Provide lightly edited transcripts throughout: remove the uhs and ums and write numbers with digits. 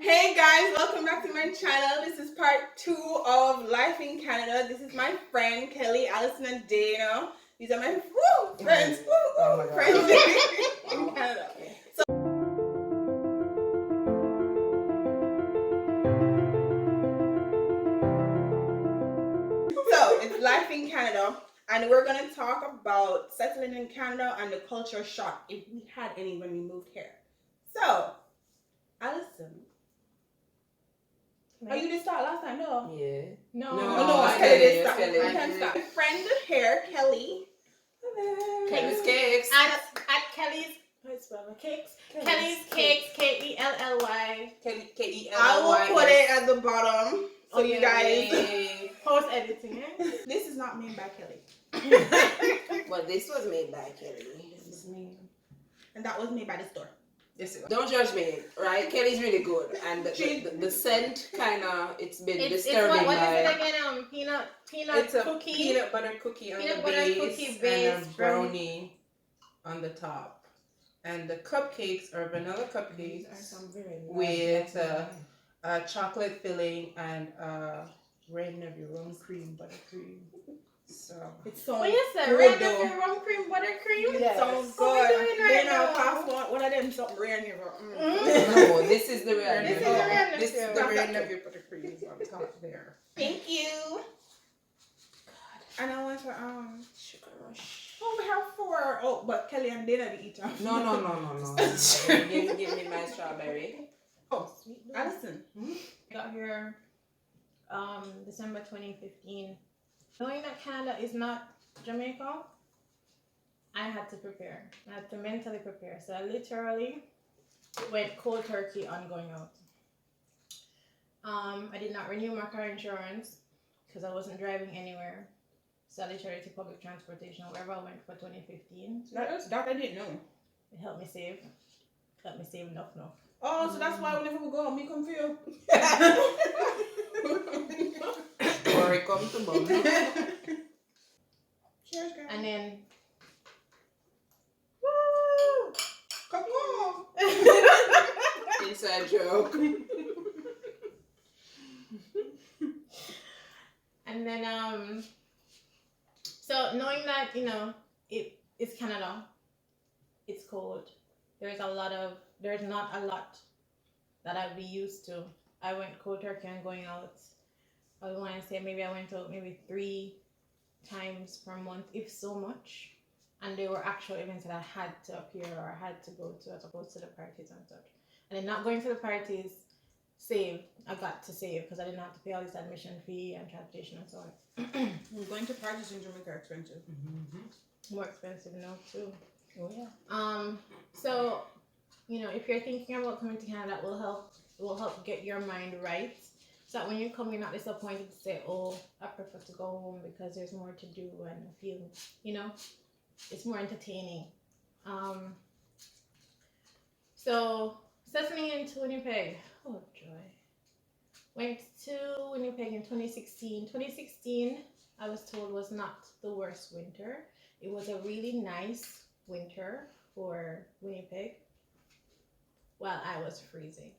Hey guys, welcome back to my channel. This is part 2 of Life in Canada. This is my friend Kelly, Allison, and Dana. These are my friends. Friends in Canada. So it's Life in Canada, and we're gonna talk about settling in Canada and the culture shock if we had any when we moved here. So, Allison. Oh, you did start last time, no? Yeah. No, Kelly did start. I can start. Friend here, Kelly. Kelly's Cakes. At Kelly's. What's spell cakes? Kelly's Cakes. Kelly. K-E-L-L-Y. I will put it at the bottom so you guys Post editing it. This is not made by Kelly. Well, this was made by Kelly. This is me. And that was made by the store. Don't judge me, right? Kelly's really good, and the scent kind of it's been disturbing. What is it again? Peanut It's a cookie. peanut butter cookie on the base and a brownie on the top, and the cupcakes are vanilla cupcakes with a chocolate filling and red rum cream buttercream. So It's so What you said? good, Red though. rum cream buttercream. It's so What we good. doing right Then now? I'll pass one of them something rare here. No, this is the real. This is the real. this is the red buttercream on top there. Thank you. And I want to Sugar rush. Oh, we have 4. Oh, but Kelly and Dana to eat them. No. Give me my strawberry. Oh, Allison. Got here December 2015. Knowing that Canada is not Jamaica, I had to prepare. I had to mentally prepare. So I literally went cold turkey on going out. I did not renew my car insurance because I wasn't driving anywhere. So I literally took public transportation wherever I went for 2015. That I didn't know. It helped me save. Enough. Oh, so that's why whenever we go, me come for you. Or it comes to mom. Cheers, girl. And then, Woo! Come on. Inside joke. and then, so knowing that, it's Canada, it's cold. There's not a lot that I'd be used to. I went cold turkey and going out. I want to say maybe I went out maybe 3 times per month, if so much. And they were actual events that I had to appear or I had to go to as opposed to the parties and such. And then not going to the parties, I got to save because I didn't have to pay all this admission fee and transportation and so on. Going to parties in Jamaica are expensive. More expensive now too. Oh yeah. So, if you're thinking about coming to Canada, it will help get your mind right. So that when you come, you're not disappointed to say, oh, I prefer to go home because there's more to do and I feel, it's more entertaining. So settling into Winnipeg, oh joy. Went to Winnipeg in 2016. 2016, I was told, was not the worst winter. It was a really nice winter for Winnipeg. Well, I was freezing.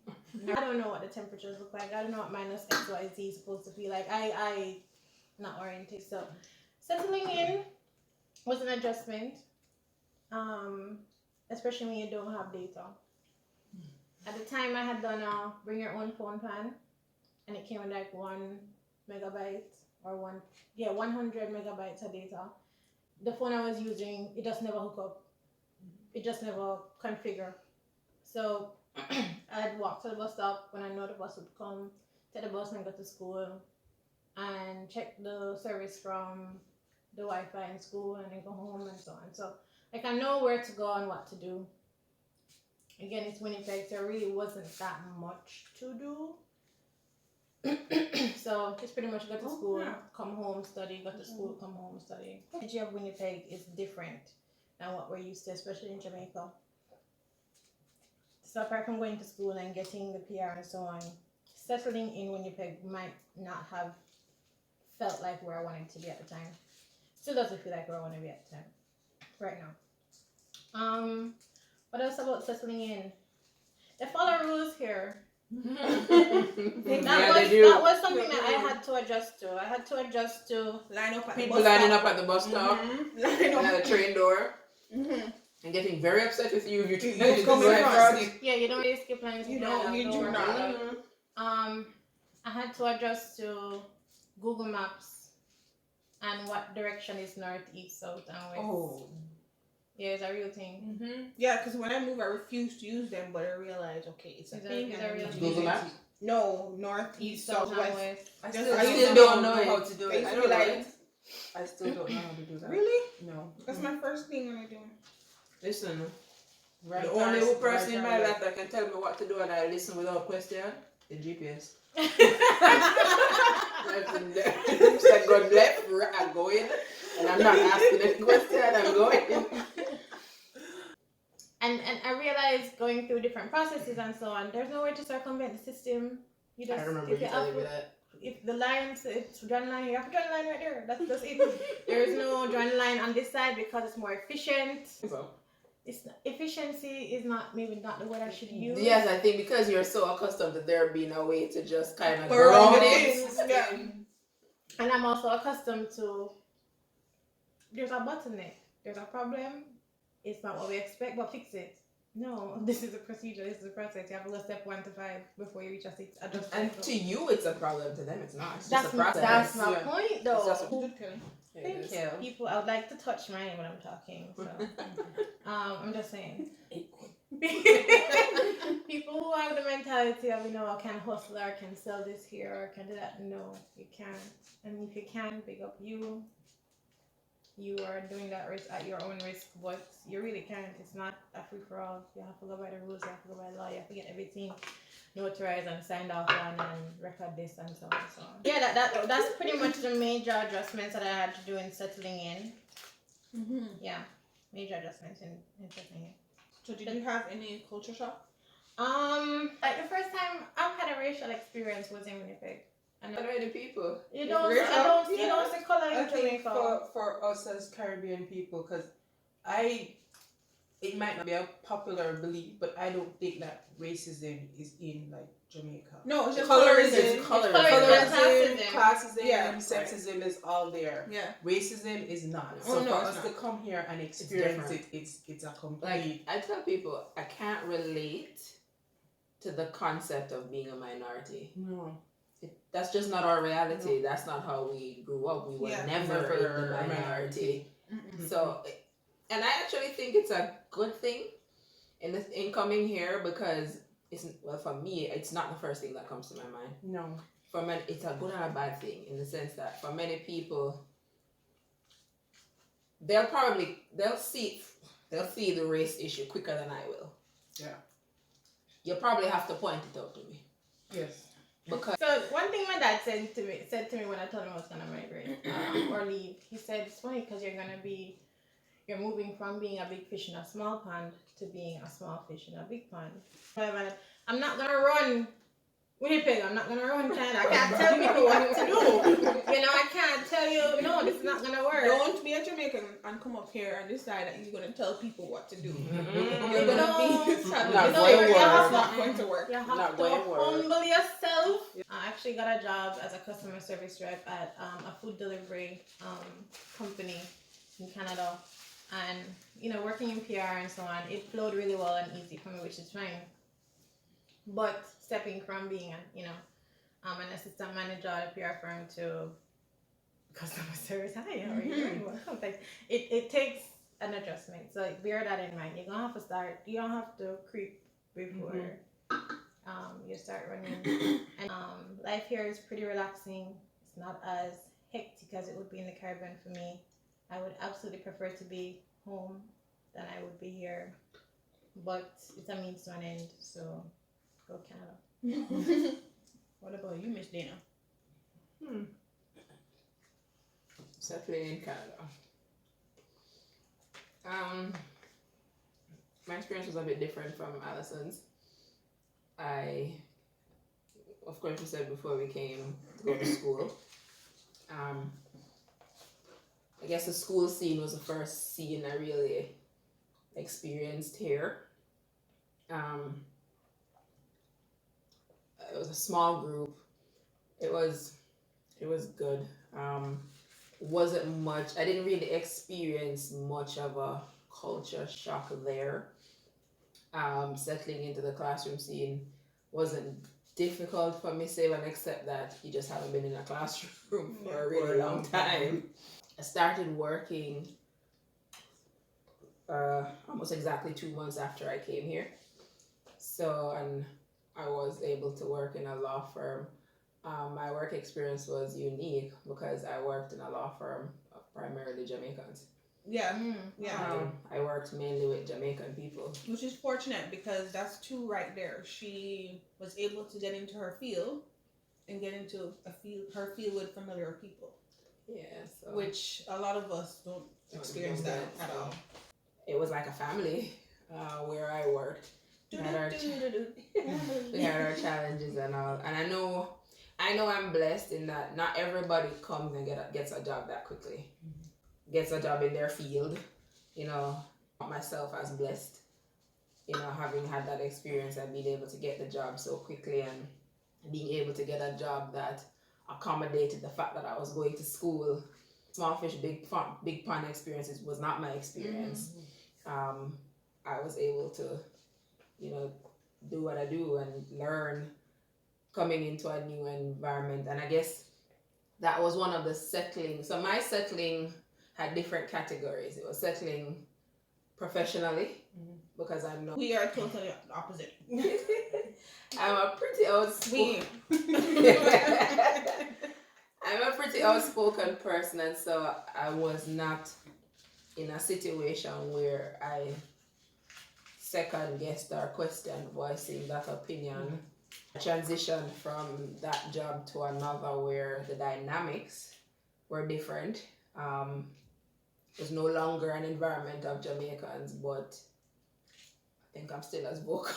I don't know what the temperatures look like. I don't know what minus XYZ is supposed to feel like. I not oriented. So settling in was an adjustment. Especially when you don't have data. At the time I had done a bring your own phone plan, and it came with like 1 megabyte or 100 megabytes of data. The phone I was using, it just never hook up. It just never configure. So I'd walk to the bus stop when I know the bus would come, take the bus and go to school, and check the service from the Wi-Fi in school, and then go home and so on. So I know where to go and what to do. Again, it's Winnipeg, so there really wasn't that much to do. So just pretty much go to school, come home, study, go to school, come home, study. The energy of Winnipeg is different than what we're used to, especially in Jamaica. So apart from going to school and getting the PR and so on, settling in Winnipeg might not have felt like where I wanted to be at the time. Still doesn't feel like where I want to be at the time, right now. What else about settling in? They follow rules here. That was something that I had to adjust to. I had to adjust to line up at people the bus lining stop. up at the bus stop, Line up at the train door, Mm-hmm. and getting very upset with you if you Don't come in front. Yeah, you don't really skip lines. You don't. You do not. I had to adjust to Google Maps and what direction is north, east, south, and west. Oh. Yeah, it's a real thing. Mm-hmm. Yeah, because when I moved, I refused to use them, but I realized, okay, it's a thing. It's a real thing. Google Maps? No, north, east, south, west. I still don't know how to do I it. used I to don't be know like, it. I still don't know how to do that. really? No. That's my first thing when I do it. Listen, Right the only fast, person in right my hand. life that can tell me what to do and I listen without question, the GPS. It's like going left, right, I'm going, and I'm not asking any question, I'm going. And I realized going through different processes and so on, there's no way to circumvent the system. You just I remember you telling me that. If the lines, it's drawn a line, you have to draw a line right there. That's it. There is no drawing line on this side because it's more efficient. So. It's efficiency is maybe not the word I should use. Yes, I think because you're so accustomed to there being a way to just kind of Around ground things, it. yeah. And I'm also accustomed to there's a bottleneck, there's a problem, it's not what we expect, but fix it. No, this is a procedure, this is a process. You have to go step 1 to 5 before you reach a 6. And to you, it's a problem. To them, it's not. It's That's just a process. That's my Yeah. point, though. It's just a- Good Kelly. Thank you. People, I would like to touch mine when I'm talking. So, I'm just saying. People who have the mentality of, can hustle or can sell this here or can do that. No, you can't. And if you can, pick up you. You are doing that risk at your own risk, but you really can't. It's not a free for all. You have to go by the rules. You have to go by law. You have to get everything notarized and signed off on and record this and so on and so on. Yeah, that's pretty much the major adjustments that I had to do in settling in. Mm-hmm. Yeah, major adjustments in settling in. So did you have any culture shock? Like the first time I've had a racial experience was in Winnipeg. And I know the people. You don't see color I in think Jamaica. for us as Caribbean people, because it might not be a popular belief, but I don't think that racism is in like Jamaica. No, it's just Colorism. Colorism. Classism, sexism is all there. Yeah. Racism is not. Oh, So no, for it's us not. to come here and experience it, it's a complete. Like, I tell people, I can't relate to the concept of being a minority. No. That's just not our reality. That's not how we grew up. We were never in the minority. Mm-mm. So, and I actually think it's a good thing in coming here because for me, it's not the first thing that comes to my mind. No. For many, it's a good and a bad thing in the sense that for many people, they'll see the race issue quicker than I will. Yeah. You'll probably have to point it out to me. Yes. Because So one thing my dad said to me when I told him I was gonna migrate or leave, he said it's funny because you're moving from being a big fish in a small pond to being a small fish in a big pond. However, I'm not gonna run Winnipeg. I'm not gonna run Canada. I can't tell people what to do. I can't tell you no, this is not gonna work. Don't be a Jamaican and come up here and decide that you're gonna tell people what to do. Mm-hmm. You're gonna be Not not going to work. You have Not to going to work. humble yourself. I actually got a job as a customer service rep at a food delivery company in Canada. And, working in PR and so on, it flowed really well and easy for me, which is fine. But stepping from being an assistant manager at a PR firm to customer service, hi, how are you doing? Welcome. It takes an adjustment. So bear that in mind. You're going to have to start. You don't have to creep before you start running. And life here is pretty relaxing. It's not as hectic as it would be in the Caribbean for me. I would absolutely prefer to be home than I would be here. But it's a means to an end. So go Canada. What about you, Miss Dana? settling in Canada. My experience was a bit different from Allison's. Of course, we said before we came to go to school. I guess the school scene was the first scene I really experienced here. was a small group. It was good. Wasn't much. I didn't really experience much of a culture shock there. Settling into the classroom scene wasn't difficult for me, save and except that you just haven't been in a classroom for a really long time. I started working almost exactly 2 months after I came here. So, and I was able to work in a law firm. My work experience was unique because I worked in a law firm of primarily Jamaicans. Yeah. I worked mainly with Jamaican people. Which is fortunate because that's two right there. She was able to get into her field and get into her field with familiar people. Yeah. So which a lot of us don't experience that at all. It was like a family where I worked. We had our challenges and all. And I know I'm blessed in that not everybody comes and gets a job that quickly. Gets a job in their field. You know, myself as blessed, you know, having had that experience and being able to get the job so quickly and being able to get a job that accommodated the fact that I was going to school. Small fish, big pond experiences was not my experience. I was able to, you know, do what I do and learn coming into a new environment. And I guess that was one of the settling. So my settling had different categories. It was settling professionally because I know we are totally opposite. I'm a pretty outspoken. I'm a pretty outspoken person, and so I was not in a situation where I second guessed or questioned voicing that opinion. I transitioned from that job to another where the dynamics were different. It was no longer an environment of Jamaicans, but I think I'm still as vocal.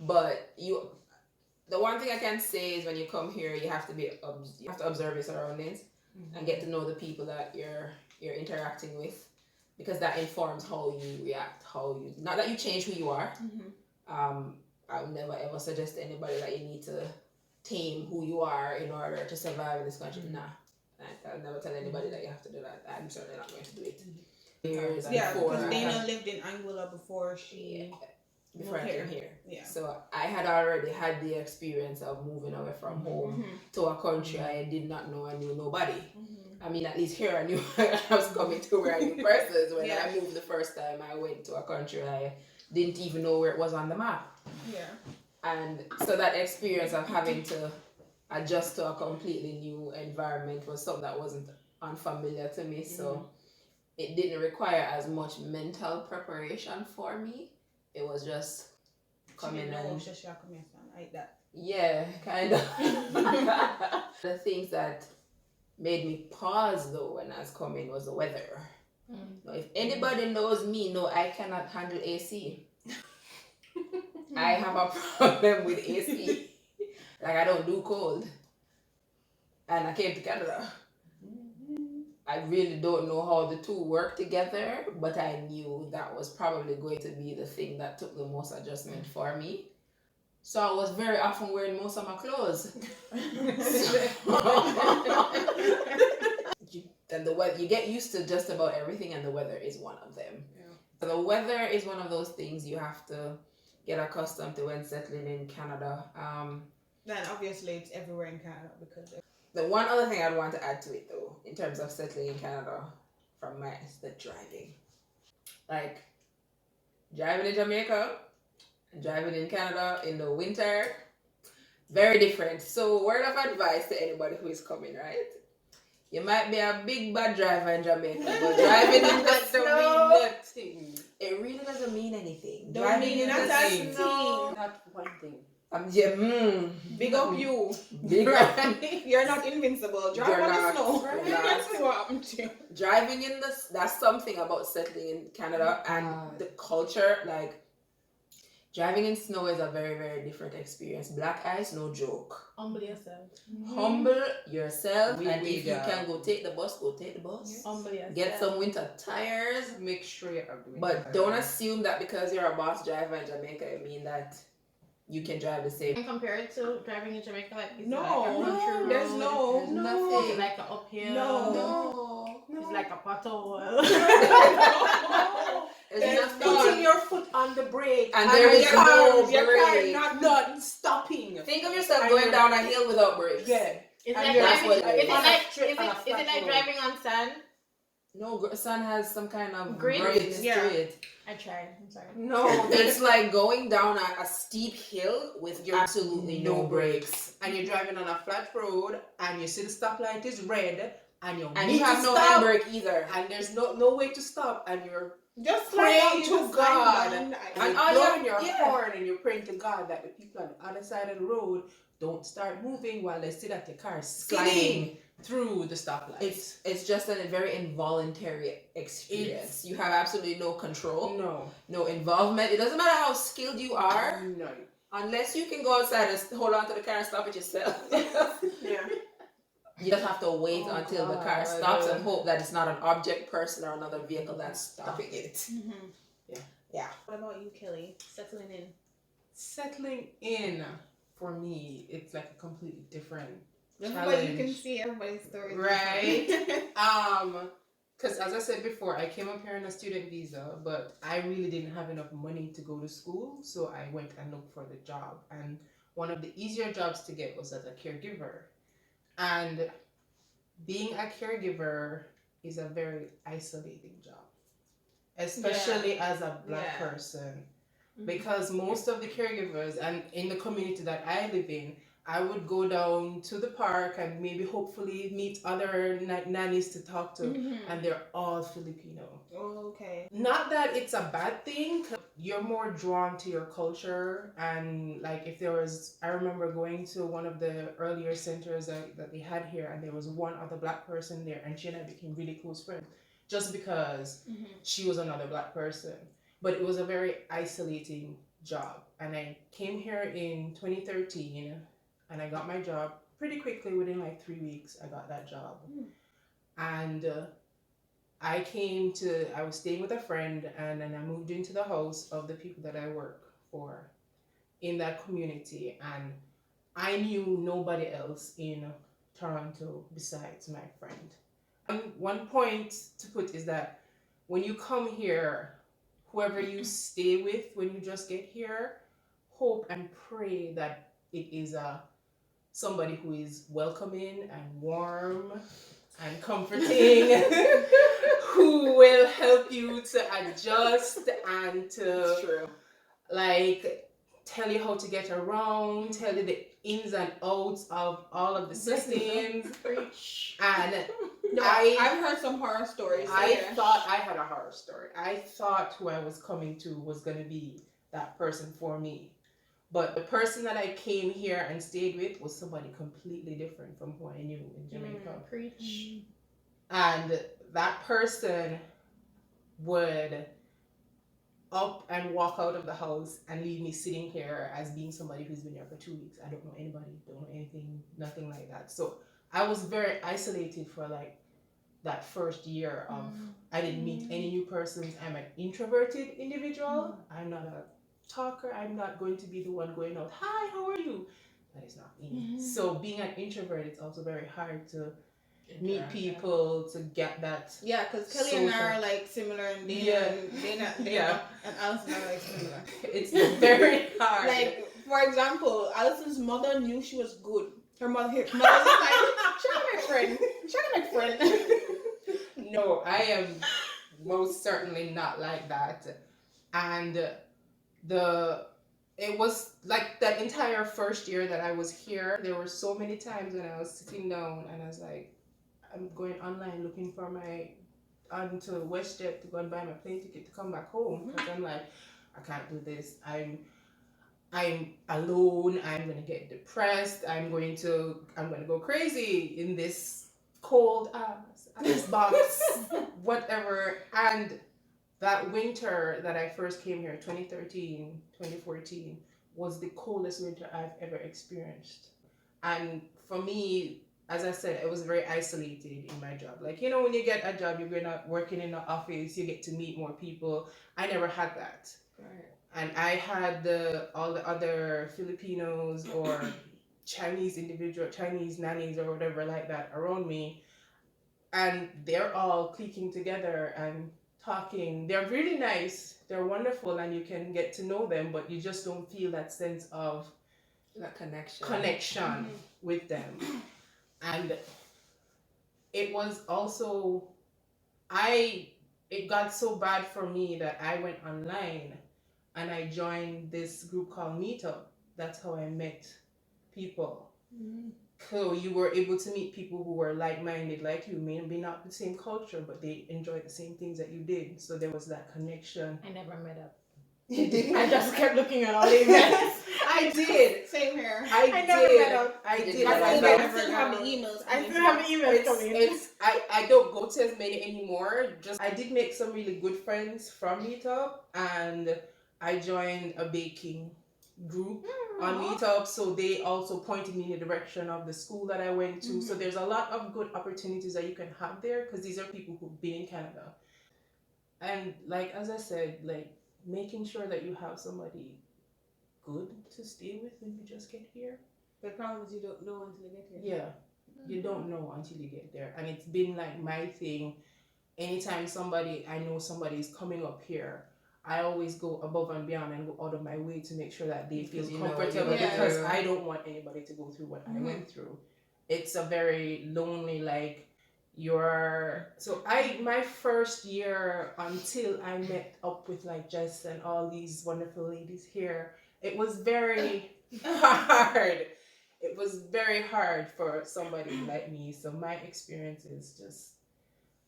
But the one thing I can say is when you come here, you have to observe your surroundings and get to know the people that you're interacting with, because that informs how you react, not that you change who you are. I would never ever suggest to anybody that you need to tame who you are in order to survive in this country. Nah. I'll never tell anybody that you have to do that. I'm certainly not going to do it. Years because Dana lived in Anguilla before she before I came here. Yeah. So I had already had the experience of moving away from home to a country I did not know. I knew nobody. I mean, at least here I knew I was coming to where I knew persons. When I moved the first time, I went to a country I didn't even know where it was on the map. Yeah. And so that experience of having to adjust to a completely new environment was something that wasn't unfamiliar to me. So it didn't require as much mental preparation for me. It was just coming and like that. Yeah, kind of. The things that made me pause though when I was coming was the weather. Now, if anybody knows me, no, I cannot handle AC. I have a problem with AC. Like, I don't do cold. And I came to Canada. I really don't know how the two work together, but I knew that was probably going to be the thing that took the most adjustment for me. So I was very often wearing most of my clothes. And the weather, you get used to just about everything, and the weather is one of them. Yeah. So the weather is one of those things you have to get accustomed to when settling in Canada. Then obviously it's everywhere in Canada because the one other thing I'd want to add to it though, in terms of settling in Canada, is the driving. Like, driving in Jamaica and driving in Canada in the winter, very different. So word of advice to anybody who is coming, right? You might be a big bad driver in Jamaica, but driving in the snow, it really doesn't mean anything. Don't mean in the snow. Not one thing. Big up you. Big up. You're not invincible. Drive on the snow. That's what happened to you. Driving in that's something about settling in Canada and the culture. Like, driving in snow is a very, very different experience. Black ice, no joke. Humble yourself. Humble yourself, and if you can go take the bus, go take the bus. Yes. Humble yourself. Get some winter tires. Make sure you have the winter But tires. don't assume that because you're a bus driver in Jamaica, it means that you can drive the same. And compare it to driving in Jamaica, like is No, it like a country road? there's no, Is it like an uphill? no. It's like a pothole. It's not Putting your foot on the brake and there is no your car brake. not stopping. Think of yourself going down a hill without brakes. Yeah. Is And it that's what it is. like driving on sand? No, sun has some kind of Grit? grittiness Yeah. to it. I tried. I'm sorry. No, It's like going down a steep hill with absolutely no brakes. And you're driving on a flat road, and you see the stoplight is red, and you And need you have to no stop, handbrake either. and there's no way to stop, and you're just praying like to God, and and all you're blowing your yeah. horn, and you're praying to God that the people on the other side of the road don't start moving while they see that the car is sliding through the stoplight. It's just a very involuntary experience. You have absolutely no control, no involvement. It doesn't matter how skilled you are, No. unless you can go outside and hold on to the car and stop it yourself. yeah. You just have to wait until the car stops and hope that it's not an object, person, or another vehicle that's stopping it. Mm-hmm. Yeah. What about you, Kelly? Settling in. Settling in, for me, it's like a completely different Everybody, you can see everybody's story. Right. Because as I said before, I came up here on a student visa, but I really didn't have enough money to go to school, so I went and looked for the job. And one of the easier jobs to get was as a caregiver. And being a caregiver is a very isolating job, especially as a Black person, because most of the caregivers, and in the community that I live in, I would go down to the park and maybe hopefully meet other nannies to talk to, and they're all Filipino. Oh, okay. Not that it's a bad thing, 'cause you're more drawn to your culture, and like if there was, I remember going to one of the earlier centers that they had here, and there was one other Black person there, and she and I became really close friends just because she was another Black person. But it was a very isolating job, and I came here in 2013. And I got my job pretty quickly. Within like 3 weeks, I got that job. And I was staying with a friend, and then I moved into the house of the people that I work for in that community. And I knew nobody else in Toronto besides my friend. And one point to put is that when you come here, whoever you stay with when you just get here, hope and pray that it is somebody who is welcoming and warm and comforting, who will help you to adjust and to like tell you how to get around, tell you the ins and outs of all of the systems. And I've heard some horror stories. I thought I had a horror story. I thought who I was coming to was going to be that person for me. But the person that I came here and stayed with was somebody completely different from who I knew in Jamaica. Preach. And that person would up and walk out of the house and leave me sitting here as being somebody who's been here for 2 weeks. I don't know anybody, don't know anything, nothing like that. So I was very isolated for like that first year of, I didn't meet any new persons. I'm an introverted individual. I'm not a talker. I'm not going to be the one going out, hi, how are you? That is not me. So being an introvert, it's also very hard to meet people, to get that. Yeah, because Kelly and I are like similar, and Dana and Allison are like similar. It's very hard. Like, for example, Allison's mother knew she was good. Her mother was like, "Shut my friend, shut my friend." No, I am most certainly not like that. And it was like that entire first year that I was here, there were so many times when I was sitting down and I was like, I'm going online looking for onto WestJet to go and buy my plane ticket to come back home. Because I'm like, I can't do this. I'm alone. I'm gonna get depressed. I'm gonna go crazy in this cold ice box, whatever. And that winter that I first came here, 2013, 2014, was the coldest winter I've ever experienced. And for me, as I said, I was very isolated in my job. Like, when you get a job, you're not working in the office, you get to meet more people. I never had that. Right. and I had all the other Filipinos or Chinese nannies or whatever like that around me, and they're all clicking together and talking. They're really nice. They're wonderful, and you can get to know them, but you just don't feel that sense of that connection with them. And it was also it got so bad for me that I went online and I joined this group called Meetup. That's how I met people. So you were able to meet people who were like-minded like you, maybe not the same culture, but they enjoyed the same things that you did. So there was that connection. I never met up. You did? I just kept looking at all the events. I did. Same here. I never did. met up. I did. I still have the I emails. still have the emails coming. I don't go to as many anymore. Just I did make some really good friends from Meetup, and I joined a baking group on Meetup, so they also pointed me in the direction of the school that I went to. So there's a lot of good opportunities that you can have there because these are people who've been in Canada. And like as I said, like making sure that you have somebody good to stay with when you just get here. The problem is you don't know until you get here. Yeah. You don't know until you get there. And it's been like my thing. Anytime I know somebody is coming up here, I always go above and beyond and go out of my way to make sure that they feel comfortable because I don't want anybody to go through what I went through. It's a very lonely, like, my first year until I met up with like Jess and all these wonderful ladies here, it was very hard. It was very hard for somebody like me. So my experiences just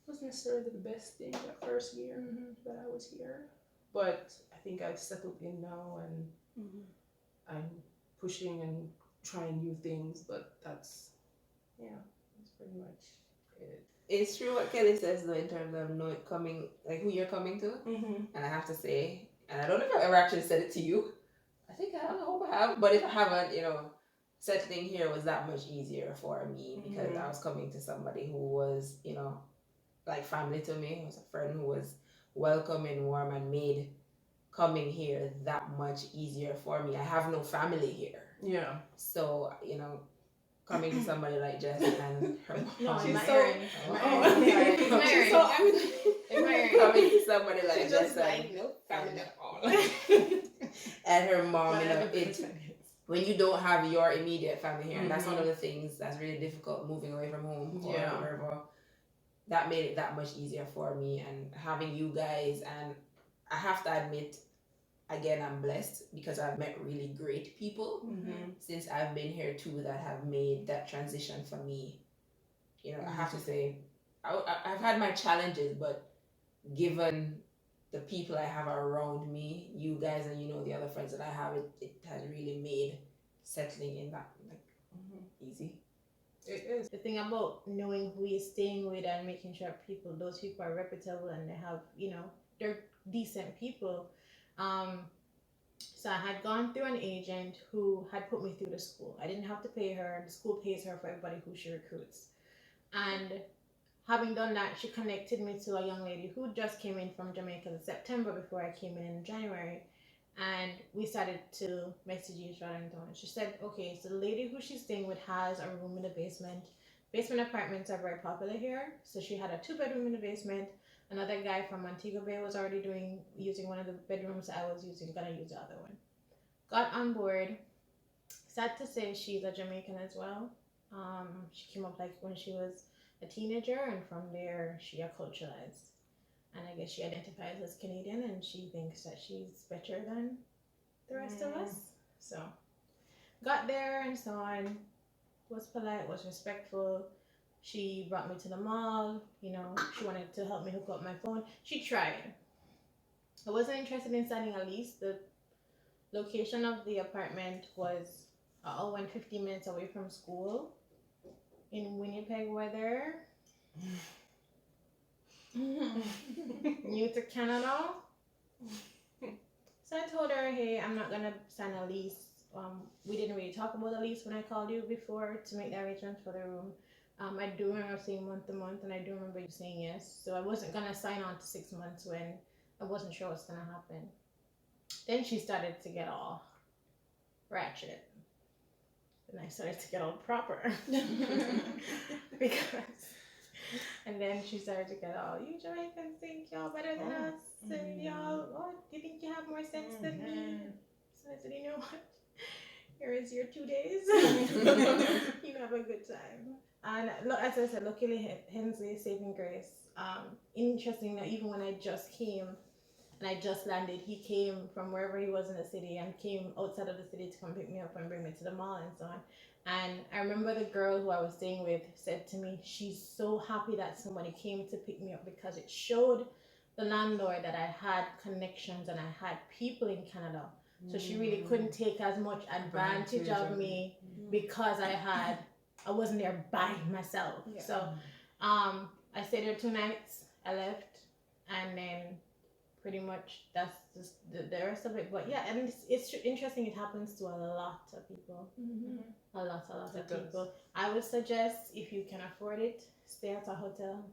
wasn't necessarily the best thing that first year that I was here. But I think I've settled in now and I'm pushing and trying new things. But that's pretty much it. It's true what Kelly says though in terms of who you're coming to. And I have to say, and I don't know if I've ever actually said it to you. I hope I have. But if I haven't, settling here was that much easier for me because I was coming to somebody who was, like family to me. It was a friend who was welcoming, warm, and made coming here that much easier for me. I have no family here. Yeah. So, coming to somebody like Jess and her mom. She's coming to somebody like Jess and no family at all. and her mom, when you don't have your immediate family here, and that's one of the things that's really difficult moving away from home or wherever. That made it that much easier for me, and having you guys, and I have to admit, again, I'm blessed because I've met really great people since I've been here too that have made that transition for me. I have to say, I've had my challenges, but given the people I have around me, you guys and the other friends that I have, it has really made settling in that easy. It is. The thing about knowing who you're staying with and making sure those people are reputable and they have, they're decent people. So I had gone through an agent who had put me through the school. I didn't have to pay her. The school pays her for everybody who she recruits. And having done that, she connected me to a young lady who just came in from Jamaica in September before I came in January. And we started to message each other and so on. She said, okay, so the lady who she's staying with has a room in the basement. Basement apartments are very popular here. So she had a 2-bedroom in the basement. Another guy from Montego Bay was already using one of the bedrooms I was gonna use the other one. Got on board. Sad to say, she's a Jamaican as well. She came up like when she was a teenager, and from there she acculturated. And I guess she identifies as Canadian, and she thinks that she's better than the rest of us. So, got there and so on. Was polite, was respectful. She brought me to the mall. She wanted to help me hook up my phone. She tried. I wasn't interested in signing a lease. The location of the apartment was 15 minutes away from school in Winnipeg weather. New to Canada. So I told her, hey, I'm not gonna sign a lease. We didn't really talk about a lease when I called you before to make the arrangements for the room. I do remember saying month to month, and I do remember you saying yes. So I wasn't gonna sign on to 6 months when I wasn't sure what's gonna happen. Then she started to get all ratchet. And I started to get all proper. Because, and then she started to get all, you Jamaicans think y'all better than us. And y'all, you think you have more sense than me? So I said, you know what? Here is your 2 days. You have a good time. And as I said, luckily Hensley is saving grace. Interesting that even when I just came and I just landed, he came from wherever he was in the city and came outside of the city to come pick me up and bring me to the mall and so on. And I remember the girl who I was staying with said to me, she's so happy that somebody came to pick me up because it showed the landlord that I had connections and I had people in Canada. So she really couldn't take as much advantage of me because I wasn't there by myself. Yeah. So I stayed there 2 nights, I left, and then pretty much that's just the rest of it. But yeah, and it's interesting, it happens to a lot of people. A lot of people. I would suggest, if you can afford it, stay at a hotel.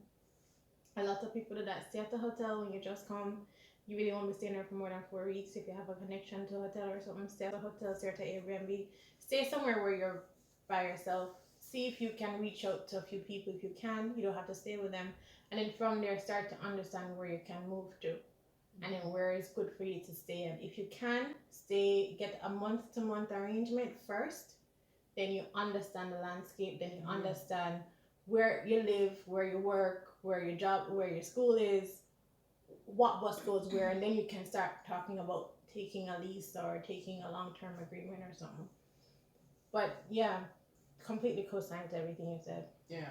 A lot of people do that. Stay at a hotel when you just come. You really won't be staying there for more than 4 weeks. If you have a connection to a hotel or something, stay at a hotel, stay at an Airbnb. Stay somewhere where you're by yourself. See if you can reach out to a few people. If you can, you don't have to stay with them. And then from there, start to understand where you can move to. And then where is good for you to stay. And if you can, get a month-to-month arrangement first. Then you understand the landscape. Then you understand where you live, where you work, where your job, where your school is, what bus goes where, and then you can start talking about taking a lease or taking a long-term agreement or something. But yeah, completely co-signed to everything you said. Yeah,